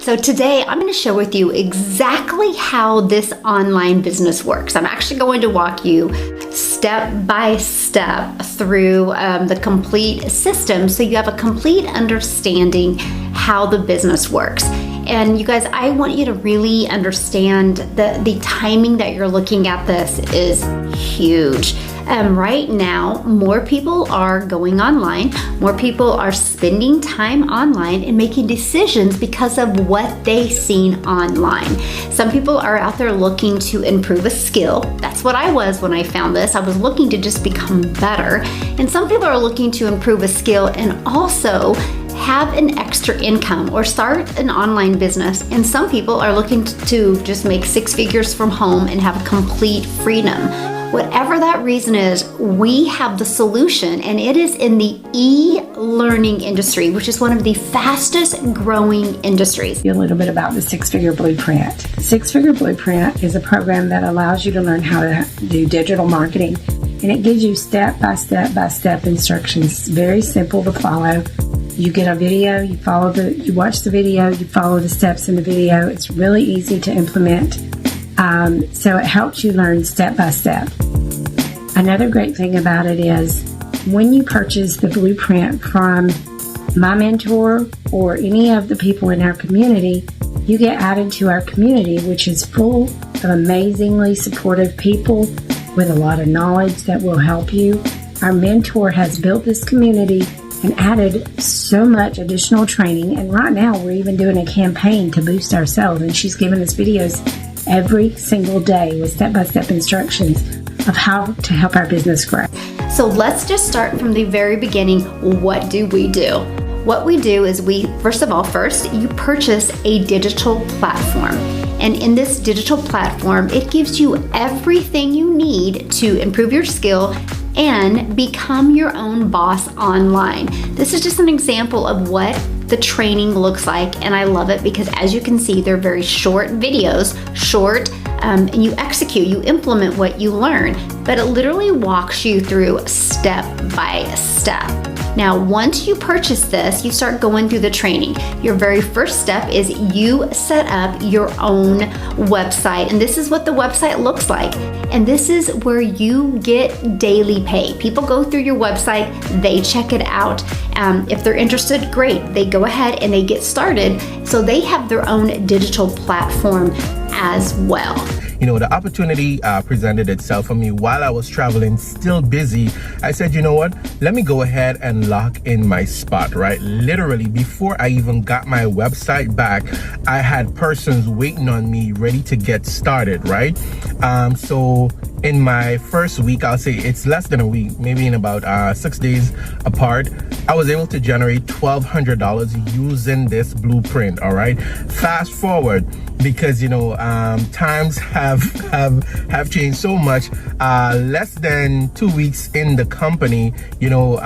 So today I'm going to share with you exactly how this online business works. I'm actually going to walk you step by step through the complete system so you have a complete understanding how the business works. And you guys, I want you to really understand the timing that you're looking at this is huge. Right now, more people are going online, more people are spending time online and making decisions because of what they've seen online. Some people are out there looking to improve a skill. That's what I was when I found this. I was looking to just become better. And some people are looking to improve a skill and also have an extra income or start an online business. And some people are looking to just make six figures from home and have complete freedom. Whatever that reason is, we have the solution, and it is in the e-learning industry, which is one of the fastest growing industries. A little bit about the Six-Figure Blueprint. Six-Figure Blueprint is a program that allows you to learn how to do digital marketing, and it gives you step-by-step instructions. It's very simple to follow. You get a video, you watch the video, you follow the steps in the video. It's really easy to implement. So it helps you learn step by step. Another great thing about it is when you purchase the blueprint from my mentor or any of the people in our community, you get added to our community, which is full of amazingly supportive people with a lot of knowledge that will help you. Our mentor has built this community and added so much additional training. And right now we're even doing a campaign to boost ourselves. And she's giving us videos every single day with step-by-step instructions of how to help our business grow. So let's just start from the very beginning. What do? What we do is first you purchase a digital platform. And in this digital platform, it gives you everything you need to improve your skill and become your own boss online. This is just an example of what the training looks like, and I love it because as you can see, they're very short videos, and you implement what you learn, but it literally walks you through step by step. Now, once you purchase this, you start going through the training. Your very first step is you set up your own website, and this is what the website looks like. And this is where you get daily pay. People go through your website, they check it out. If they're interested, great. They go ahead and they get started. So they have their own digital platform as well. You know, the opportunity presented itself for me while I was traveling, still busy. I said, you know what? Let me go ahead and lock in my spot, right? Literally, before I even got my website back, I had persons waiting on me ready to get started, right? So in my first week, I'll say it's less than a week, maybe in about 6 days apart, I was able to generate $1,200 using this blueprint, all right? Fast forward, because you know times have changed so much. Less than 2 weeks in the company, you know,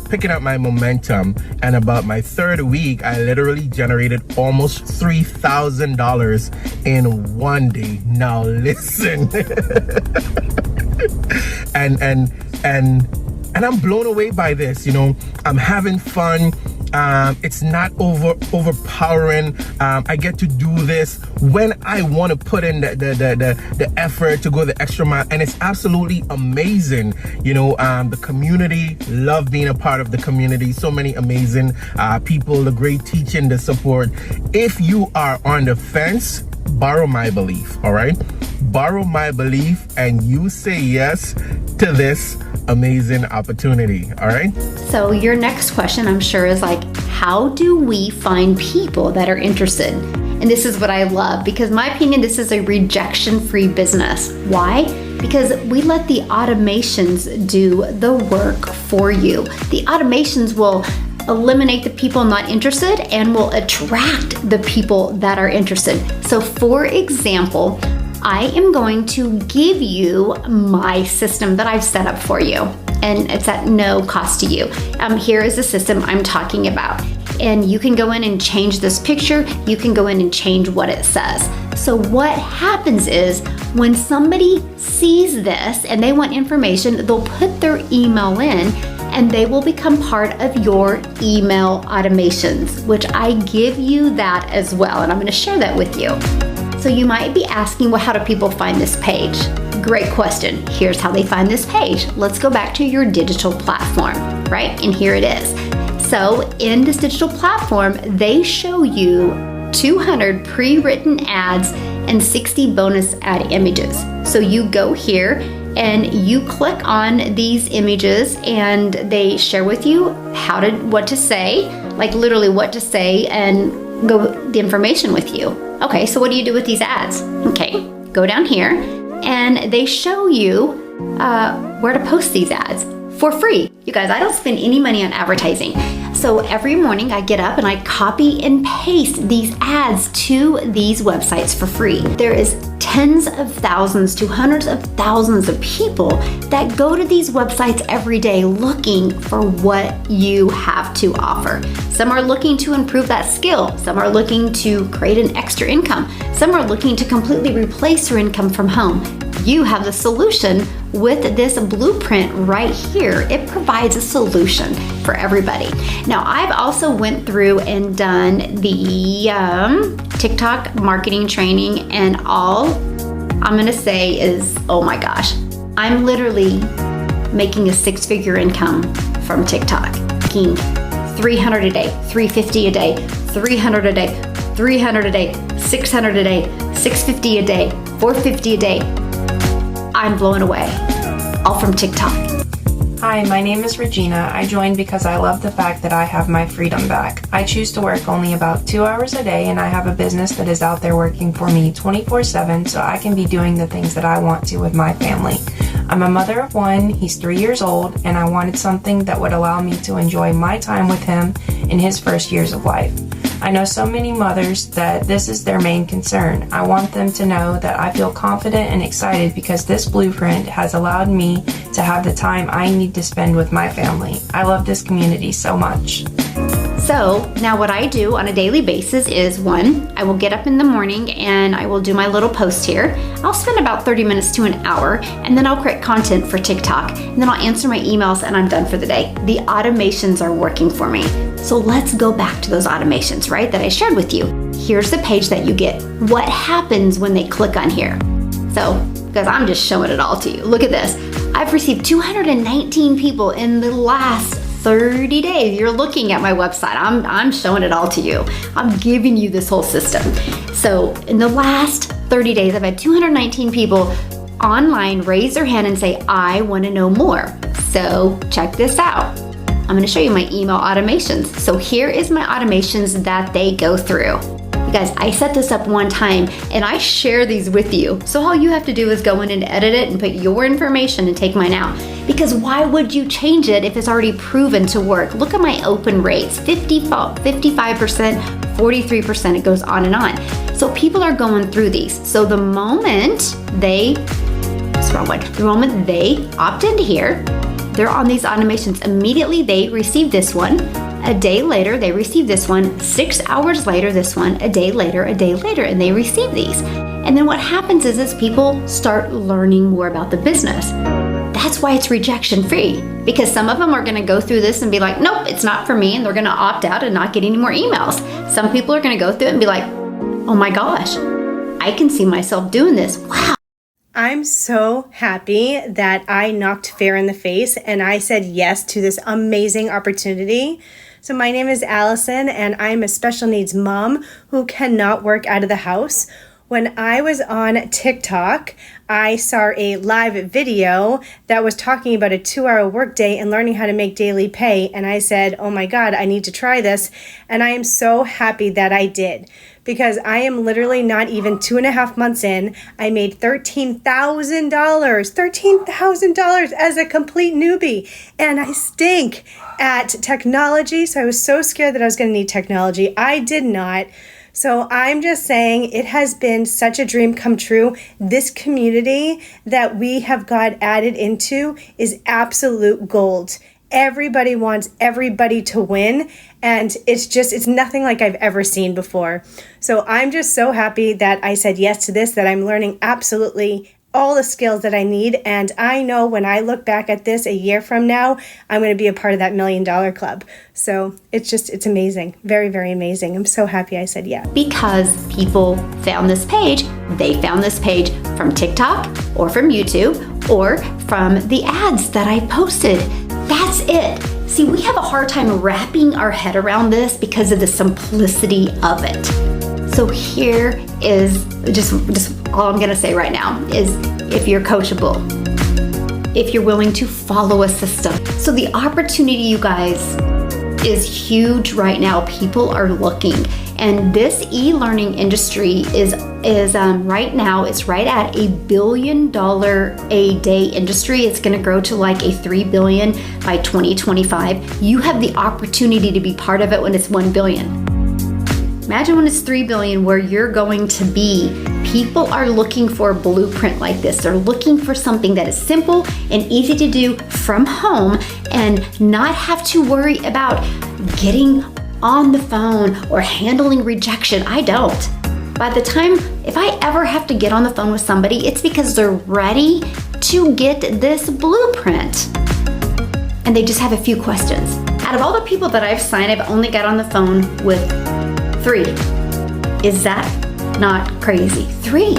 picking up my momentum, and about my third week, I literally generated almost $3,000 in one day. Now listen, and I'm blown away by this. You know, I'm having fun. It's not overpowering. I get to do this when I want to put in the effort to go the extra mile, and it's absolutely amazing. You know, the community, love being a part of the community. So many amazing people, the great teaching, the support. If you are on the fence, borrow my belief, all right? Borrow my belief and you say yes to this amazing opportunity, all right? So your next question, I'm sure, is like, how do we find people that are interested? And this is what I love, because in my opinion, this is a rejection-free business. Why? Because we let the automations do the work for you. The automations will eliminate the people not interested and will attract the people that are interested. So for example, I am going to give you my system that I've set up for you, and it's at no cost to you. Here is the system I'm talking about. And you can go in and change this picture. You can go in and change what it says. So what happens is when somebody sees this and they want information, they'll put their email in, and they will become part of your email automations, which I give you that as well. And I'm going to share that with you. So you might be asking, well, how do people find this page? Great question. Here's how they find this page. Let's go back to your digital platform, right? And here it is. So in this digital platform, they show you 200 pre-written ads and 60 bonus ad images. So you go here and you click on these images and they share with you what to say, like literally what to say, and go the information with you. Okay, so what do you do with these ads? Okay, go down here and they show you where to post these ads for free. You guys, I don't spend any money on advertising. So every morning I get up and I copy and paste these ads to these websites for free. There is tens of thousands to hundreds of thousands of people that go to these websites every day looking for what you have to offer. Some are looking to improve that skill. Some are looking to create an extra income. Some are looking to completely replace their income from home. You have the solution with this blueprint right here. It provides a solution for everybody. Now, I've also went through and done the TikTok marketing training, and all I'm gonna say is, oh my gosh, I'm literally making a six-figure income from TikTok. Making 300 a day, 350 a day, 300 a day, 300 a day, 600 a day, 650 a day, 450 a day. I'm blown away, all from TikTok. Hi, my name is Regina. I joined because I love the fact that I have my freedom back. I choose to work only about 2 hours a day, and I have a business that is out there working for me 24/7, so I can be doing the things that I want to with my family. I'm a mother of one, he's 3 years old, and I wanted something that would allow me to enjoy my time with him in his first years of life. I know so many mothers that this is their main concern. I want them to know that I feel confident and excited because this blueprint has allowed me to have the time I need to spend with my family. I love this community so much. So now what I do on a daily basis is, one, I will get up in the morning and I will do my little post here. I'll spend about 30 minutes to an hour, and then I'll create content for TikTok, and then I'll answer my emails, and I'm done for the day. The automations are working for me. So let's go back to those automations, right, that I shared with you. Here's the page that you get. What happens when they click on here? So, because I'm just showing it all to you. Look at this. I've received 219 people in the last 30 days. You're looking at my website. I'm showing it all to you. I'm giving you this whole system. So in the last 30 days, I've had 219 people online raise their hand and say, I want to know more. So check this out. I'm going to show you my email automations. So here is my automations that they go through. You guys, I set this up one time and I share these with you. So all you have to do is go in and edit it and put your information and take mine out. Because why would you change it if it's already proven to work? Look at my open rates, 55%, 43%, it goes on and on. So people are going through these. So the moment they opt into here, they're on these automations. Immediately they receive this one. A day later, they receive this one. 6 hours later, this one. A day later, and they receive these. And then what happens is people start learning more about the business. That's why it's rejection free, because some of them are going to go through this and be like, nope, it's not for me, and they're going to opt out and not get any more emails. Some people are going to go through it and be like, oh my gosh, I can see myself doing this. Wow. I'm so happy that I knocked fear in the face and I said yes to this amazing opportunity. So my name is Allison and I'm a special needs mom who cannot work out of the house. When I was on TikTok, I saw a live video that was talking about a 2-hour workday and learning how to make daily pay. And I said, oh my God, I need to try this. And I am so happy that I did, because I am literally not even 2.5 months in. I made $13,000 as a complete newbie. And I stink at technology. So I was so scared that I was going to need technology. I did not. So I'm just saying it has been such a dream come true. This community that we have got added into is absolute gold. Everybody wants everybody to win, and it's nothing like I've ever seen before. So I'm just so happy that I said yes to this, that I'm learning absolutely all the skills that I need. And I know when I look back at this a year from now, I'm going to be a part of that $1 Million Club. So it's amazing. Very, very amazing. I'm so happy I said yeah. Because people found this page, they found this page from TikTok or from YouTube or from the ads that I posted. That's it. See, we have a hard time wrapping our head around this because of the simplicity of it. So here is just all I'm gonna say right now is if you're coachable, if you're willing to follow a system. So the opportunity, you guys, is huge right now. People are looking. And this e-learning industry is right now, it's right at $1 billion a day industry. It's gonna grow to like a $3 billion by 2025. You have the opportunity to be part of it when it's $1 billion. Imagine when it's $3 billion, where you're going to be. People are looking for a blueprint like this. They're looking for something that is simple and easy to do from home and not have to worry about getting on the phone or handling rejection. I don't. By the time, if I ever have to get on the phone with somebody, it's because they're ready to get this blueprint. And they just have a few questions. Out of all the people that I've signed, I've only got on the phone with 3. Is that not crazy? 3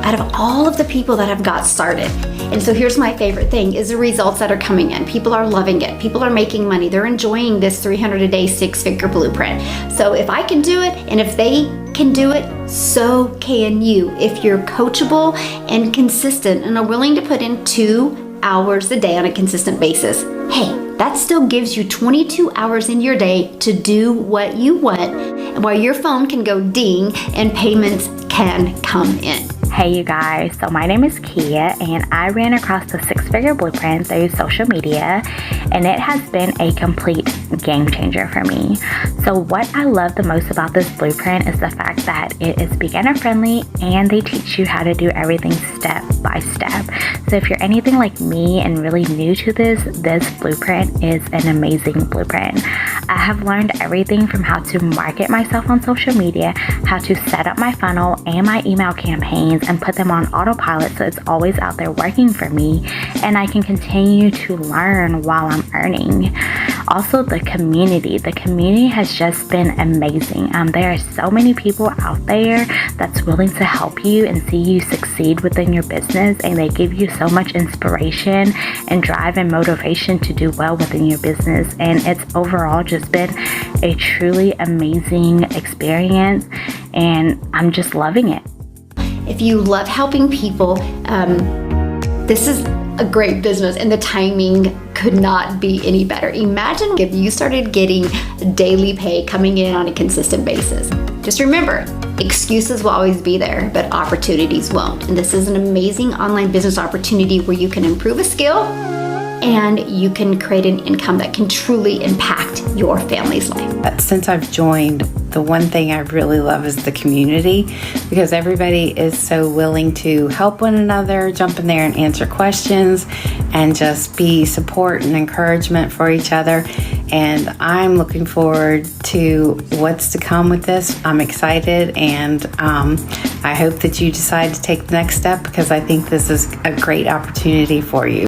out of all of the people that have got started. And so here's my favorite thing is the results that are coming in. People are loving it. People are making money. They're enjoying this 300 a day, 6-figure blueprint. So if I can do it, and if they can do it, so can you. If you're coachable and consistent and are willing to put in 2 hours a day on a consistent basis, hey, that still gives you 22 hours in your day to do what you want, while your phone can go ding and payments can come in. Hey you guys, so my name is Kia and I ran across the 6-figure blueprint through social media and it has been a complete game changer for me. So what I love the most about this blueprint is the fact that it is beginner friendly and they teach you how to do everything step by step. So if you're anything like me and really new to this blueprint is an amazing blueprint. I have learned everything from how to market myself on social media, how to set up my funnel and my email campaigns and put them on autopilot so it's always out there working for me and I can continue to learn while I'm earning. Also, the community has just been amazing. There are so many people out there that's willing to help you and see you succeed within your business, and they give you so much inspiration and drive and motivation to do well within your business, and it's overall just been a truly amazing experience and I'm just loving it. If you love helping people, this is a great business and the timing could not be any better. Imagine if you started getting daily pay coming in on a consistent basis. Just remember, excuses will always be there, but opportunities won't. And this is an amazing online business opportunity where you can improve a skill and you can create an income that can truly impact your family's life. Since I've joined, the one thing I really love is the community, because everybody is so willing to help one another, jump in there and answer questions and just be support and encouragement for each other. And I'm looking forward to what's to come with this. I'm excited, and I hope that you decide to take the next step, because I think this is a great opportunity for you.